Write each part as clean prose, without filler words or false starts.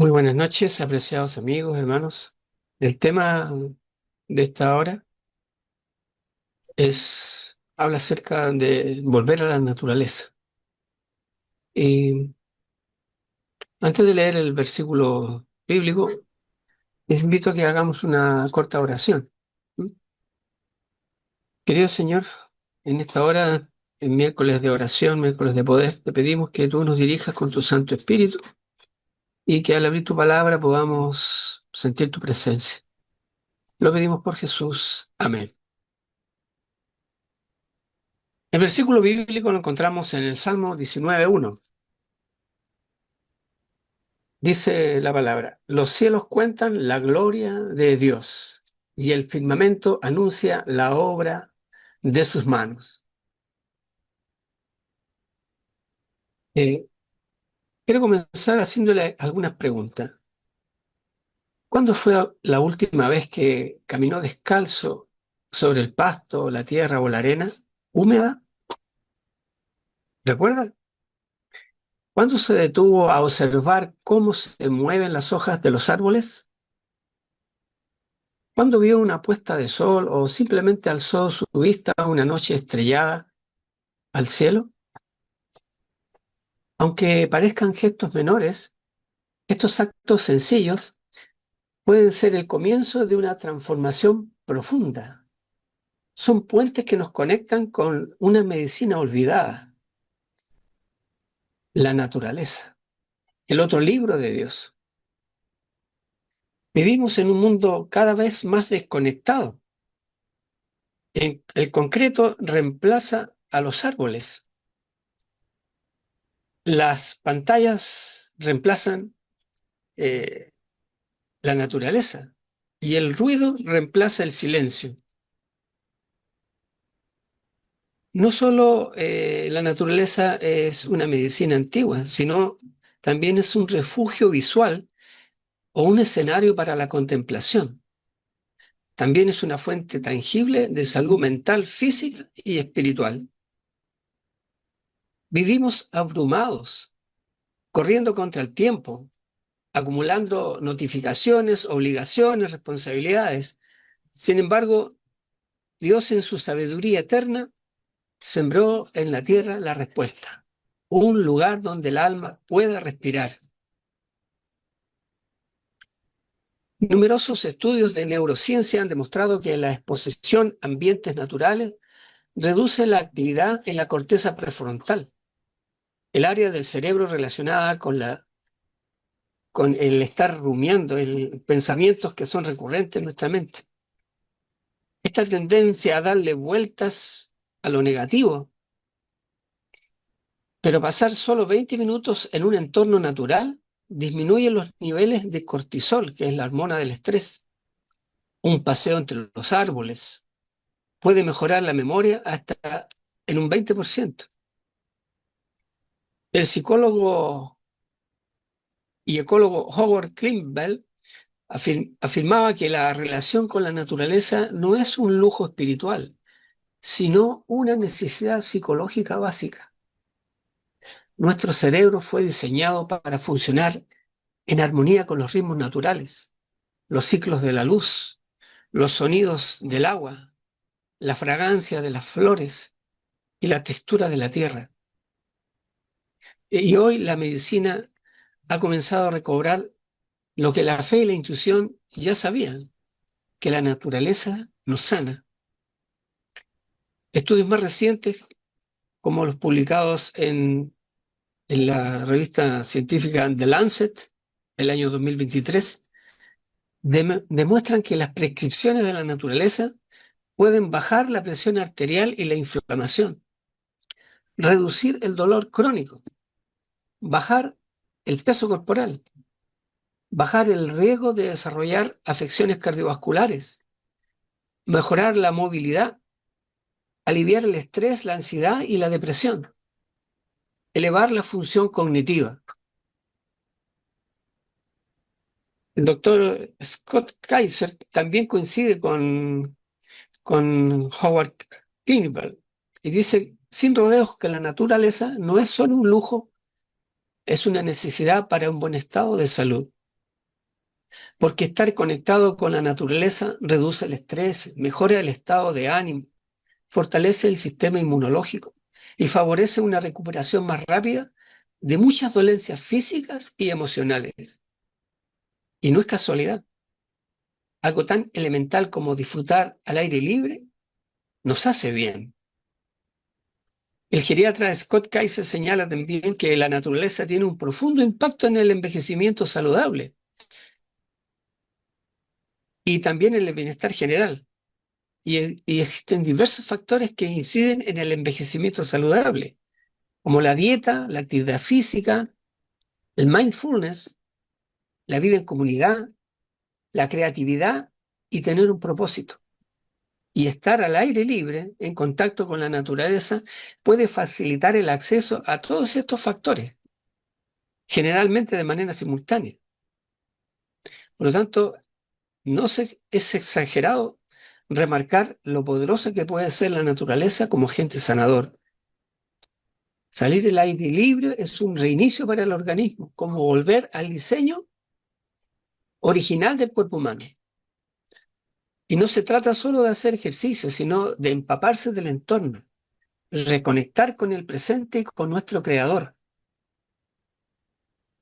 Muy buenas noches, apreciados amigos, hermanos. El tema de esta hora habla acerca de volver a la naturaleza. Y antes de leer el versículo bíblico, les invito a que hagamos una corta oración. ¿Mm? Querido Señor, en esta hora, en miércoles de oración, miércoles de poder, te pedimos que tú nos dirijas con tu Santo Espíritu y que al abrir tu palabra podamos sentir tu presencia. Lo pedimos por Jesús. Amén. El versículo bíblico lo encontramos en el Salmo 19:1. Dice la palabra: los cielos cuentan la gloria de Dios y el firmamento anuncia la obra de sus manos. Eh, Quiero comenzar haciéndole algunas preguntas. ¿Cuándo fue la última vez que caminó descalzo sobre el pasto, la tierra o la arena húmeda? ¿Recuerda? ¿Cuándo se detuvo a observar cómo se mueven las hojas de los árboles? ¿Cuándo vio una puesta de sol o simplemente alzó su vista una noche estrellada al cielo? Aunque parezcan gestos menores, estos actos sencillos pueden ser el comienzo de una transformación profunda. Son puentes que nos conectan con una medicina olvidada, la naturaleza, el otro libro de Dios. Vivimos en un mundo cada vez más desconectado. El concreto reemplaza a los árboles. Las pantallas reemplazan eh, la naturaleza y el ruido reemplaza el silencio. No solo la naturaleza es una medicina antigua, sino también es un refugio visual o un escenario para la contemplación. También es una fuente tangible de salud mental, física y espiritual. Vivimos abrumados, corriendo contra el tiempo, acumulando notificaciones, obligaciones, responsabilidades. Sin embargo, Dios en su sabiduría eterna sembró en la tierra la respuesta, un lugar donde el alma pueda respirar. Numerosos estudios de neurociencia han demostrado que la exposición a ambientes naturales reduce la actividad en la corteza prefrontal, el área del cerebro relacionada con el estar rumiando, pensamientos que son recurrentes en nuestra mente. Esta tendencia a darle vueltas a lo negativo, pero pasar solo 20 minutos en un entorno natural disminuye los niveles de cortisol, que es la hormona del estrés. Un paseo entre los árboles puede mejorar la memoria hasta en un 20%. El psicólogo y ecólogo Howard Kimball afirmaba que la relación con la naturaleza no es un lujo espiritual, sino una necesidad psicológica básica. Nuestro cerebro fue diseñado para funcionar en armonía con los ritmos naturales, los ciclos de la luz, los sonidos del agua, la fragancia de las flores y la textura de la tierra. Y hoy la medicina ha comenzado a recobrar lo que la fe y la intuición ya sabían, que la naturaleza nos sana. Estudios más recientes, como los publicados en la revista científica The Lancet, el año 2023, demuestran que las prescripciones de la naturaleza pueden bajar la presión arterial y la inflamación, reducir el dolor crónico, bajar el peso corporal, bajar el riesgo de desarrollar afecciones cardiovasculares, mejorar la movilidad, aliviar el estrés, la ansiedad y la depresión, elevar la función cognitiva. El doctor Scott Kaiser también coincide con Howard Kimball y dice, sin rodeos, que la naturaleza no es solo un lujo, es una necesidad para un buen estado de salud. porque estar conectado con la naturaleza reduce el estrés, mejora el estado de ánimo, fortalece el sistema inmunológico y favorece una recuperación más rápida de muchas dolencias físicas y emocionales. Y no es casualidad. Algo tan elemental como disfrutar al aire libre nos hace bien. El geriatra Scott Kaiser señala también que la naturaleza tiene un profundo impacto en el envejecimiento saludable y también en el bienestar general. Y existen diversos factores que inciden en el envejecimiento saludable, como la dieta, la actividad física, el mindfulness, la vida en comunidad, la creatividad y tener un propósito. Y estar al aire libre, en contacto con la naturaleza, puede facilitar el acceso a todos estos factores, generalmente de manera simultánea. Por lo tanto, es exagerado remarcar lo poderosa que puede ser la naturaleza como agente sanador. Salir al aire libre es un reinicio para el organismo, como volver al diseño original del cuerpo humano. Y no se trata solo de hacer ejercicio, sino de empaparse del entorno, reconectar con el presente y con nuestro creador.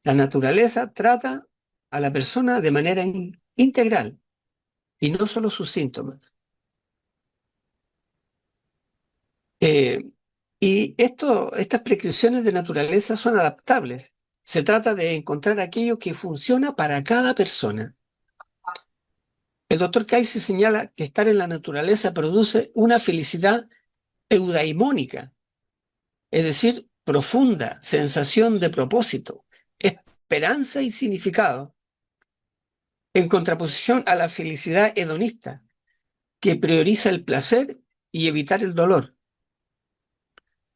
La naturaleza trata a la persona de manera integral y no solo sus síntomas. Eh, estas prescripciones de naturaleza son adaptables. Se trata de encontrar aquello que funciona para cada persona. El doctor Kaiser señala que estar en la naturaleza produce una felicidad eudaimónica, es decir, profunda sensación de propósito, esperanza y significado, en contraposición a la felicidad hedonista, que prioriza el placer y evitar el dolor.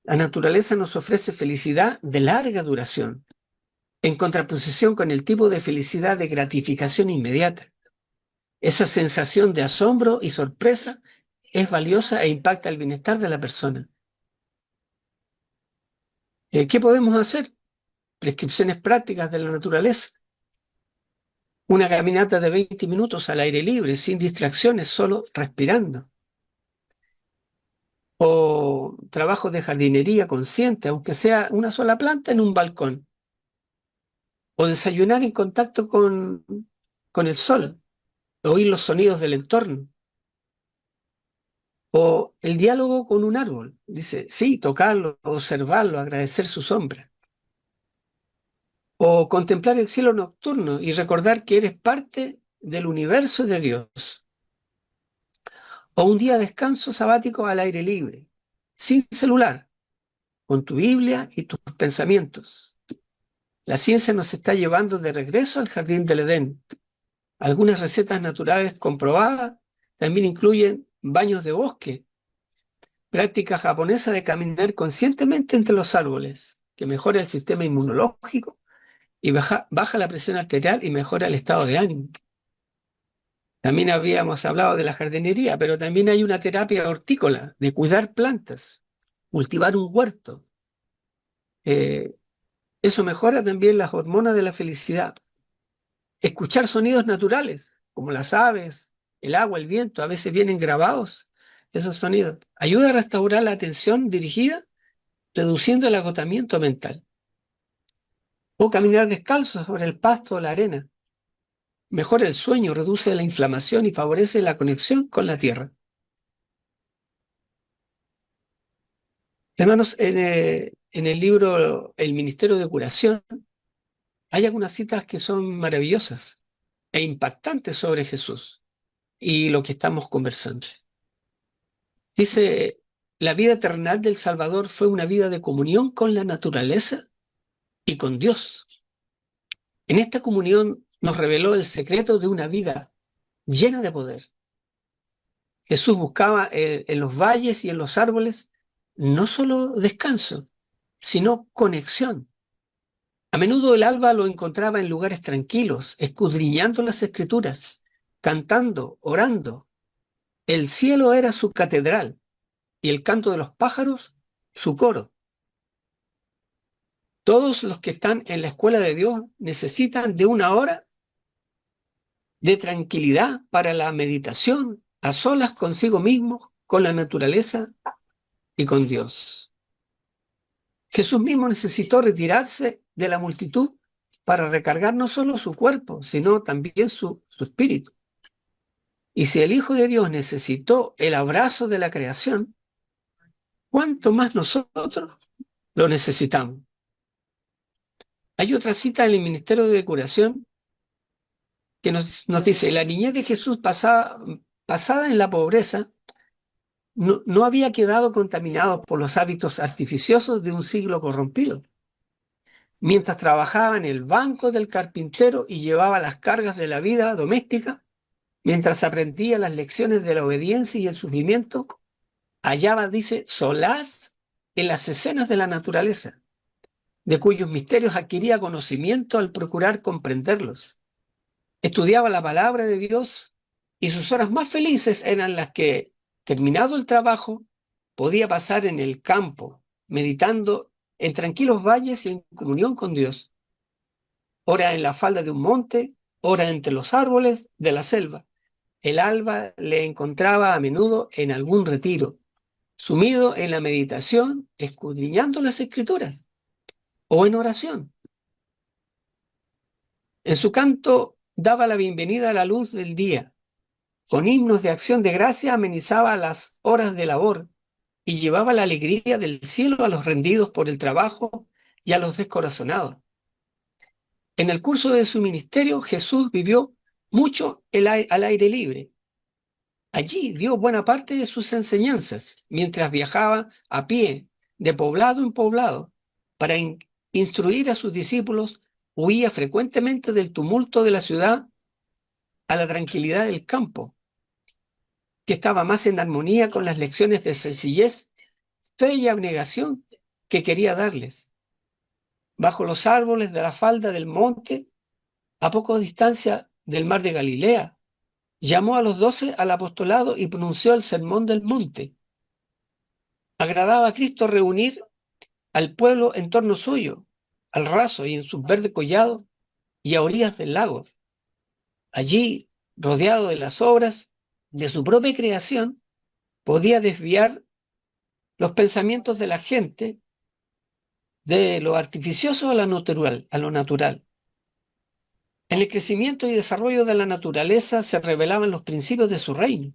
La naturaleza nos ofrece felicidad de larga duración, en contraposición con el tipo de felicidad de gratificación inmediata. Esa sensación de asombro y sorpresa es valiosa e impacta el bienestar de la persona. ¿Qué podemos hacer? Prescripciones prácticas de la naturaleza. Una caminata de 20 minutos al aire libre, sin distracciones, solo respirando. O trabajos de jardinería consciente, aunque sea una sola planta en un balcón. O desayunar en contacto con el sol, oír los sonidos del entorno. O el diálogo con un árbol. Dice, sí, tocarlo, observarlo, agradecer su sombra. O contemplar el cielo nocturno y recordar que eres parte del universo de Dios. O un día de descanso sabático al aire libre, sin celular, con tu Biblia y tus pensamientos. La ciencia nos está llevando de regreso al jardín del Edén. Algunas recetas naturales comprobadas también incluyen baños de bosque, práctica japonesa de caminar conscientemente entre los árboles, que mejora el sistema inmunológico y baja la presión arterial y mejora el estado de ánimo. También habíamos hablado de la jardinería, pero también hay una terapia hortícola, de cuidar plantas, cultivar un huerto. Eh, Eso mejora también las hormonas de la felicidad. Escuchar sonidos naturales, como las aves, el agua, el viento, a veces vienen grabados esos sonidos. Ayuda a restaurar la atención dirigida, reduciendo el agotamiento mental. O caminar descalzo sobre el pasto o la arena. Mejora el sueño, reduce la inflamación y favorece la conexión con la tierra. Hermanos, en el libro El Ministerio de Curación hay algunas citas que son maravillosas e impactantes sobre Jesús y lo que estamos conversando. Dice, la vida terrenal del Salvador fue una vida de comunión con la naturaleza y con Dios. En esta comunión nos reveló el secreto de una vida llena de poder. Jesús buscaba en los valles y en los árboles no solo descanso, sino conexión. A menudo el alba lo encontraba en lugares tranquilos, escudriñando las escrituras, cantando, orando. El cielo era su catedral y el canto de los pájaros su coro. Todos los que están en la escuela de Dios necesitan de una hora de tranquilidad para la meditación, a solas consigo mismo, con la naturaleza y con Dios. Jesús mismo necesitó retirarse de la multitud para recargar no solo su cuerpo, sino también su espíritu. Y si el Hijo de Dios necesitó el abrazo de la creación, ¿cuánto más nosotros lo necesitamos? Hay otra cita en el Ministerio de Curación que nos dice, la niñez de Jesús pasada en la pobreza no había quedado contaminado por los hábitos artificiosos de un siglo corrompido. Mientras trabajaba en el banco del carpintero y llevaba las cargas de la vida doméstica, mientras aprendía las lecciones de la obediencia y el sufrimiento, hallaba, dice, solaz en las escenas de la naturaleza, de cuyos misterios adquiría conocimiento al procurar comprenderlos. Estudiaba la palabra de Dios y sus horas más felices eran las que, terminado el trabajo, podía pasar en el campo, meditando en tranquilos valles y en comunión con Dios. Ora en la falda de un monte, ora entre los árboles de la selva. El alba le encontraba a menudo en algún retiro, sumido en la meditación, escudriñando las escrituras o en oración. En su canto daba la bienvenida a la luz del día. Con himnos de acción de gracia amenizaba las horas de labor y llevaba la alegría del cielo a los rendidos por el trabajo y a los descorazonados. En el curso de su ministerio, Jesús vivió mucho al aire libre. Allí dio buena parte de sus enseñanzas, mientras viajaba a pie, de poblado en poblado, para instruir a sus discípulos, huía frecuentemente del tumulto de la ciudad a la tranquilidad del campo, que estaba más en armonía con las lecciones de sencillez, fe y abnegación que quería darles. Bajo los árboles de la falda del monte, a poca distancia del mar de Galilea, llamó a los 12 al apostolado y pronunció el sermón del monte. Agradaba a Cristo reunir al pueblo en torno suyo, al raso y en sus verdes collados y a orillas del lago. Allí, rodeado de las obras de su propia creación, podía desviar los pensamientos de la gente de lo artificioso a lo natural. En el crecimiento y desarrollo de la naturaleza se revelaban los principios de su reino.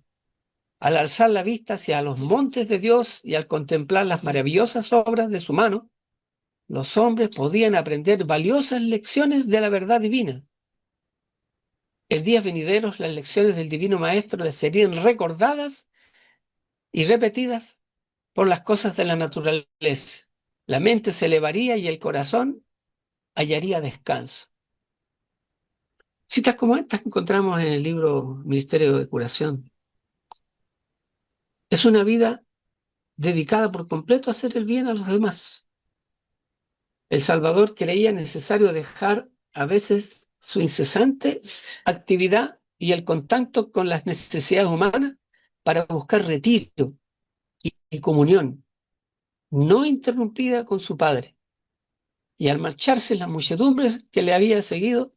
Al alzar la vista hacia los montes de Dios y al contemplar las maravillosas obras de su mano, los hombres podían aprender valiosas lecciones de la verdad divina. En días venideros, las lecciones del Divino Maestro les serían recordadas y repetidas por las cosas de la naturaleza. La mente se elevaría y el corazón hallaría descanso. Citas como estas que encontramos en el libro Ministerio de Curación. Es una vida dedicada por completo a hacer el bien a los demás. El Salvador creía necesario dejar a veces su incesante actividad y el contacto con las necesidades humanas para buscar retiro y comunión, no interrumpida con su Padre. Y al marcharse las muchedumbres que le había seguido,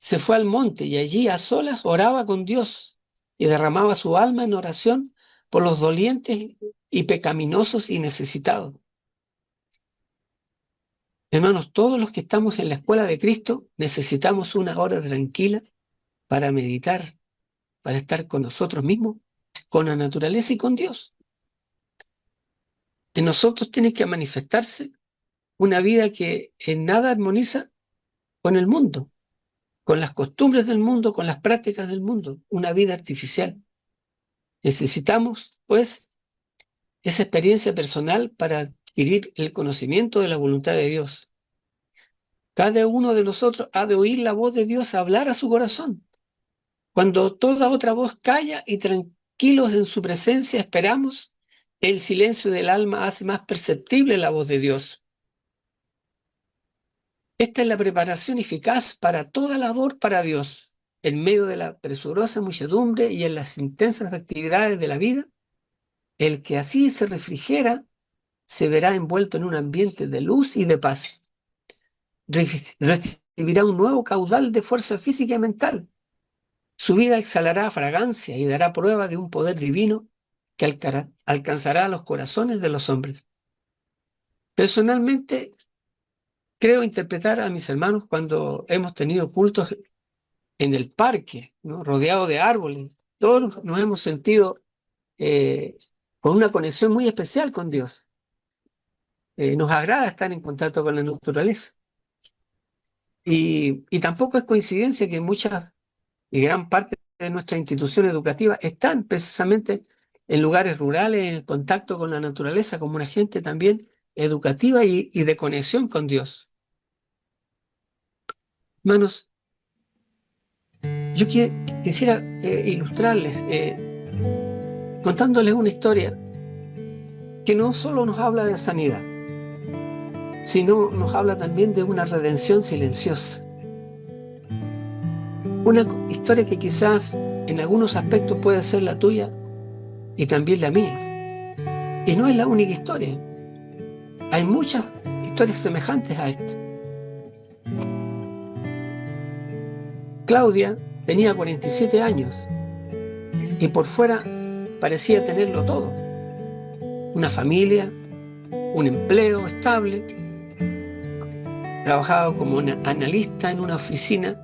se fue al monte y allí a solas oraba con Dios y derramaba su alma en oración por los dolientes y pecaminosos y necesitados. Hermanos, todos los que estamos en la escuela de Cristo necesitamos una hora tranquila para meditar, para estar con nosotros mismos, con la naturaleza y con Dios. En nosotros tiene que manifestarse una vida que en nada armoniza con el mundo, con las costumbres del mundo, con las prácticas del mundo, una vida artificial. Necesitamos, pues, esa experiencia personal para adquirir el conocimiento de la voluntad de Dios. Cada uno de nosotros ha de oír la voz de Dios hablar a su corazón. Cuando toda otra voz calla y tranquilos en su presencia esperamos, el silencio del alma hace más perceptible la voz de Dios. Esta es la preparación eficaz para toda labor para Dios. En medio de la presurosa muchedumbre y en las intensas actividades de la vida, el que así se refrigera se verá envuelto en un ambiente de luz y de paz. Recibirá un nuevo caudal de fuerza física y mental. Su vida exhalará fragancia y dará prueba de un poder divino que alcanzará los corazones de los hombres. Personalmente, creo interpretar a mis hermanos cuando hemos tenido cultos en el parque, ¿no? Rodeado de árboles. Todos nos hemos sentido eh, con una conexión muy especial con Dios. Nos agrada estar en contacto con la naturaleza. Y tampoco es coincidencia que muchas y gran parte de nuestras instituciones educativas están precisamente en lugares rurales, en el contacto con la naturaleza, como una gente también educativa y de conexión con Dios. Hermanos, yo quisiera ilustrarles contándoles una historia que no solo nos habla de sanidad, sino nos habla también de una redención silenciosa. Una historia que quizás en algunos aspectos puede ser la tuya y también la mía. Y no es la única historia. Hay muchas historias semejantes a esta. Claudia tenía 47 años y por fuera parecía tenerlo todo. Una familia, un empleo estable, trabajaba como analista en una oficina,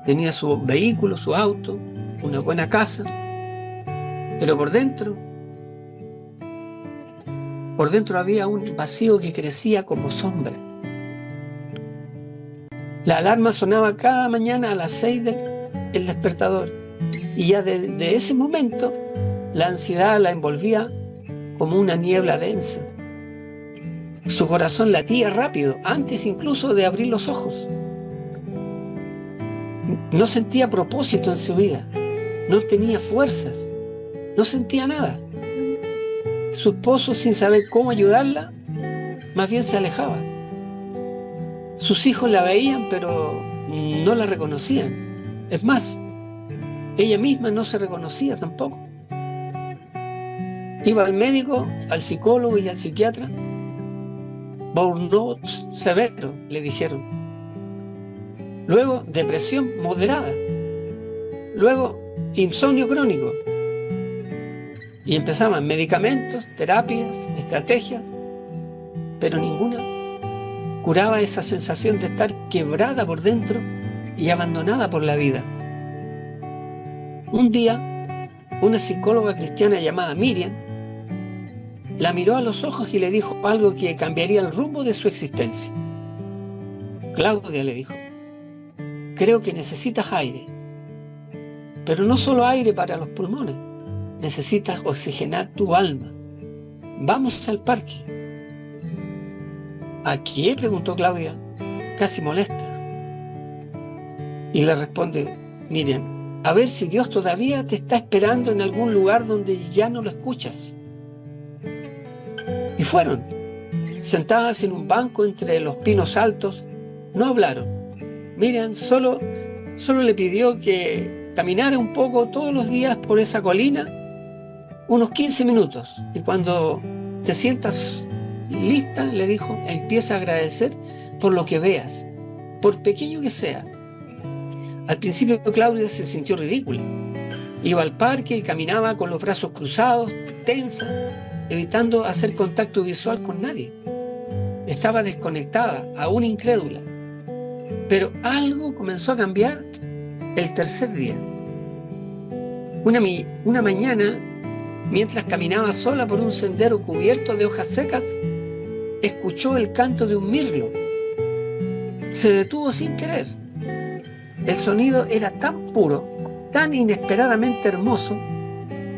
tenía su vehículo, su auto, una buena casa, pero por dentro había un vacío que crecía como sombra. La alarma sonaba cada mañana a las 6 del despertador y ya de ese momento la ansiedad la envolvía como una niebla densa. Su corazón latía rápido, antes incluso de abrir los ojos. No sentía propósito en su vida, no tenía fuerzas, no sentía nada. Su esposo, sin saber cómo ayudarla, más bien se alejaba. Sus hijos la veían, pero no la reconocían. Es más, ella misma no se reconocía tampoco. Iba al médico, al psicólogo y al psiquiatra. Burnout severo, le dijeron. Luego, depresión moderada. Luego, insomnio crónico. Y empezaban medicamentos, terapias, estrategias, pero ninguna curaba esa sensación de estar quebrada por dentro y abandonada por la vida. Un día, una psicóloga cristiana llamada Miriam la miró a los ojos y le dijo algo que cambiaría el rumbo de su existencia. Claudia, le dijo, creo que necesitas aire, pero no solo aire para los pulmones, necesitas oxigenar tu alma. Vamos al parque. ¿A qué?, preguntó Claudia, casi molesta. Y le responde Miriam, a ver si Dios todavía te está esperando en algún lugar donde ya no lo escuchas. Y fueron, sentadas en un banco entre los pinos altos, no hablaron. Miriam solo le pidió que caminara un poco todos los días por esa colina, unos 15 minutos, y cuando te sientas lista, le dijo, empieza a agradecer por lo que veas, por pequeño que sea. Al principio Claudia se sintió ridícula. Iba al parque y caminaba con los brazos cruzados, tensa, evitando hacer contacto visual con nadie. Estaba desconectada, aún incrédula. Pero algo comenzó a cambiar el tercer día. Una mañana, mientras caminaba sola por un sendero cubierto de hojas secas, escuchó el canto de un mirlo. Se detuvo sin querer. El sonido era tan puro, tan inesperadamente hermoso,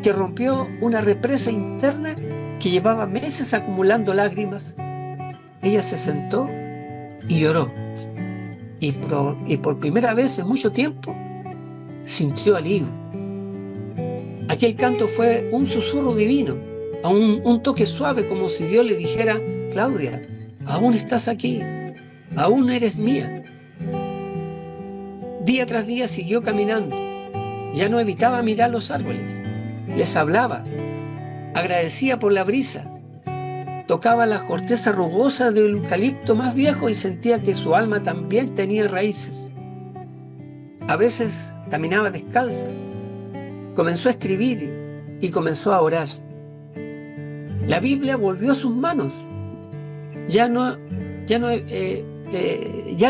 que rompió una represa interna que llevaba meses acumulando lágrimas. Ella se sentó y lloró. Y por primera vez en mucho tiempo sintió alivio. Aquel canto fue un susurro divino, un toque suave, como si Dios le dijera, Claudia, aún estás aquí, aún eres mía. Día tras día siguió caminando. Ya no evitaba mirar los árboles. Les hablaba, agradecía por la brisa, tocaba la corteza rugosa del eucalipto más viejo y sentía que su alma también tenía raíces. A veces caminaba descalza. Comenzó a escribir y comenzó a orar. La Biblia volvió a sus manos. Ya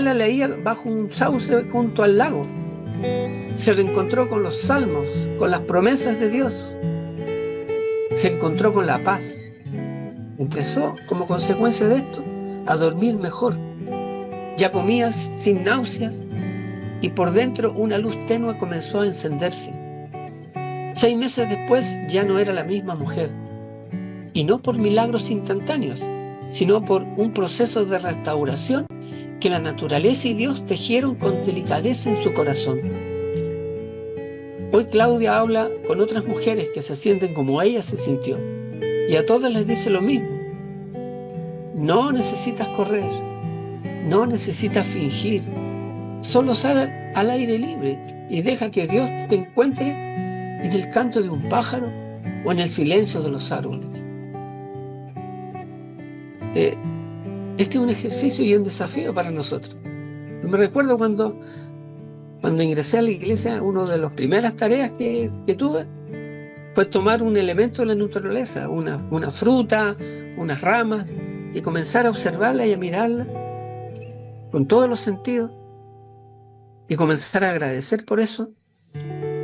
la leía bajo un sauce junto al lago. Se reencontró con los salmos, con las promesas de Dios. Se encontró con la paz. Empezó, como consecuencia de esto, a dormir mejor. Ya comía sin náuseas y por dentro una luz tenue comenzó a encenderse. 6 meses después ya no era la misma mujer. Y no por milagros instantáneos, sino por un proceso de restauración que la naturaleza y Dios tejieron con delicadeza en su corazón. Hoy Claudia habla con otras mujeres que se sienten como ella se sintió, y a todas les dice lo mismo. No necesitas correr, no necesitas fingir, solo sal al aire libre y deja que Dios te encuentre en el canto de un pájaro o en el silencio de los árboles. Este es un ejercicio y un desafío para nosotros. Me recuerdo cuando ingresé a la iglesia, una de las primeras tareas que tuve fue tomar un elemento de la naturaleza, una fruta, unas ramas, y comenzar a observarla y a mirarla con todos los sentidos, y comenzar a agradecer por eso,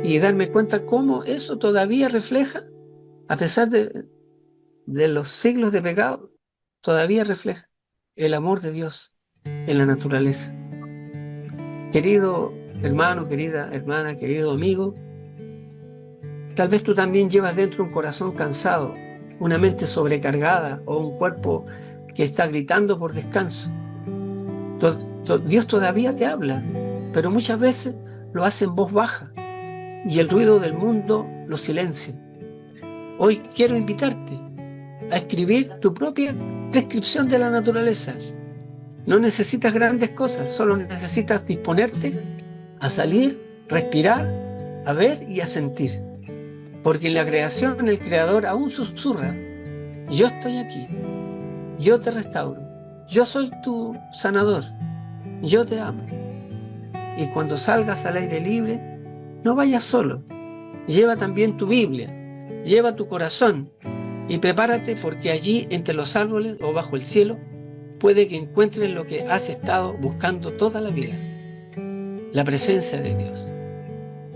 y darme cuenta cómo eso todavía refleja, a pesar de los siglos de pecado, todavía refleja el amor de Dios en la naturaleza. Querido hermano, querida hermana, querido amigo, tal vez tú también llevas dentro un corazón cansado, una mente sobrecargada o un cuerpo que está gritando por descanso. Dios todavía te habla, pero muchas veces lo hace en voz baja y el ruido del mundo lo silencia. Hoy quiero invitarte a escribir tu propia descripción de la naturaleza. No necesitas grandes cosas, solo necesitas disponerte a salir, respirar, a ver y a sentir. Porque en la creación el Creador aún susurra: yo estoy aquí, yo te restauro, yo soy tu sanador, yo te amo. Y cuando salgas al aire libre, no vayas solo, lleva también tu Biblia, lleva tu corazón y prepárate, porque allí entre los árboles o bajo el cielo puede que encuentres lo que has estado buscando toda la vida: la presencia de Dios.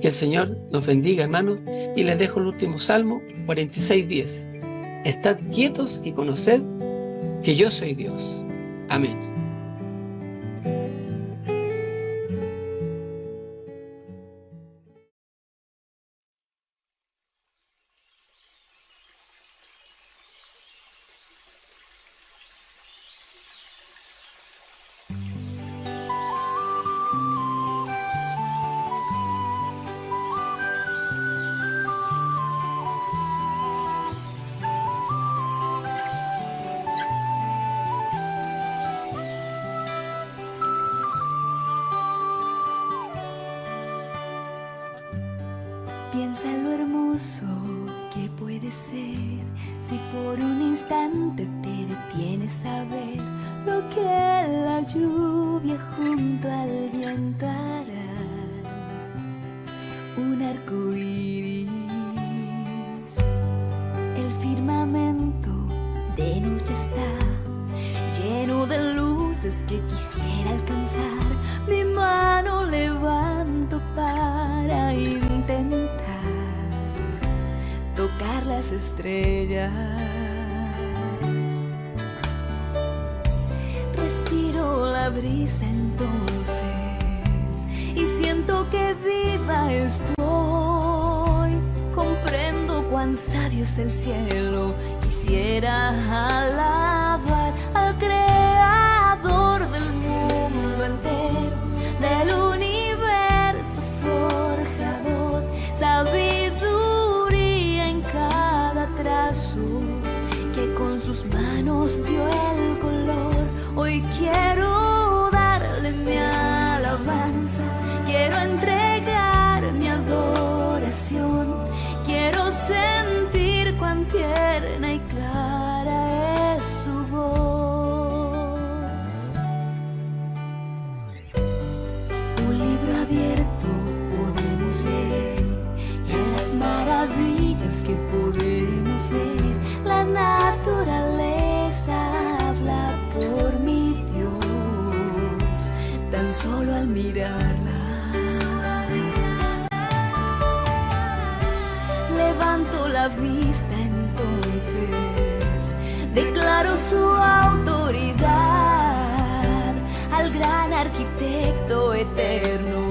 Que el Señor nos bendiga, hermanos, y les dejo el último Salmo 46:10. Estad quietos y conoced que yo soy Dios. Amén. Piensa lo hermoso que puede ser si por un instante te detienes a ver lo que la lluvia junto al viento hará. Un arco iris, el firmamento de noche está lleno de luces que quisiera alcanzar. Mi mano levanto para intentar tocar las estrellas. Respiro la brisa entonces y siento que viva estoy. Comprendo cuán sabio es el cielo. Quisiera alabar al Creador del mundo entero, del universo forjador. Sabiduría en cada trazo, que con sus manos dio el color. Hoy quiero darle mi alabanza, quiero entregar mi adoración, quiero sentir cuán tierna y clara es su voz. Un libro abierto podemos entonces declaró su autoridad al gran arquitecto eterno.